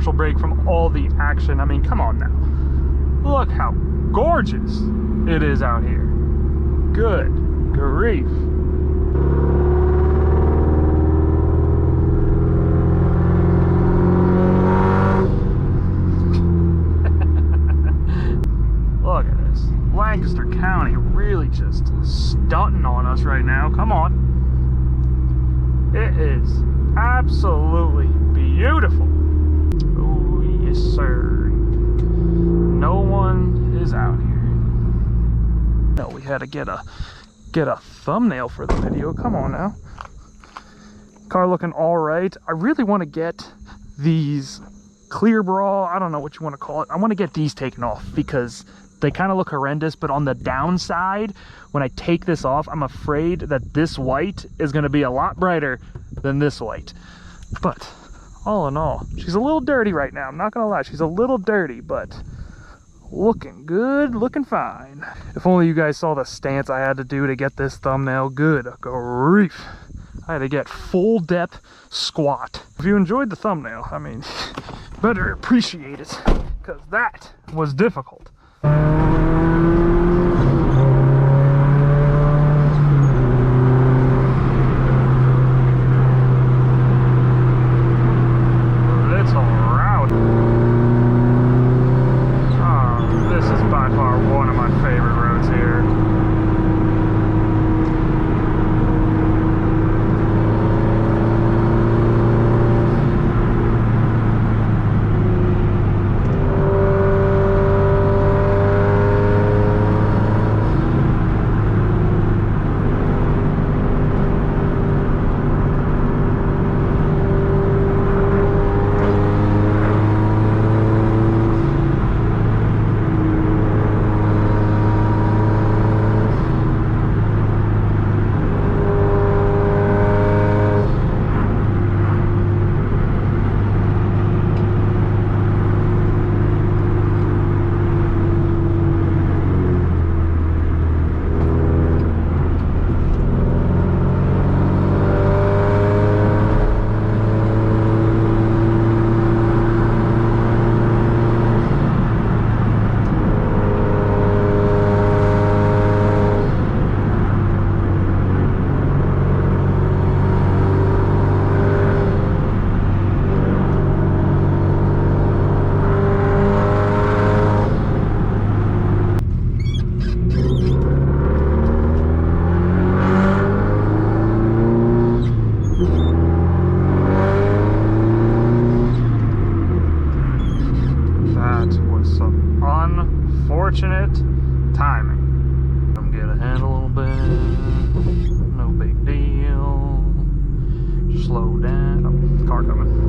commercial break from all the action. I mean, come on now. Look how gorgeous it is out here. Good grief. Look at this. Lancaster County really just stunting on us right now. Come on. It is absolutely beautiful. Oh, yes, sir. No one is out here. No, we had to get a thumbnail for the video. Come on now. Car looking all right. I really want to get these clear bra, I don't know what you want to call it. I want to get these taken off because they kind of look horrendous, but on the downside, when I take this off, I'm afraid that this white is going to be a lot brighter than this white. But all in all, she's a little dirty right now. I'm not going to lie. She's a little dirty, but looking good, looking fine. If only you guys saw the stance I had to do to get this thumbnail. Good grief. I had to get full depth squat. If you enjoyed the thumbnail, I mean, better appreciate it, because that was difficult. It's all right. Oh, this is by far one of my favorite roads here. Unfortunate timing. I'm get ahead a little bit. No big deal. Slow down. Oh, car coming.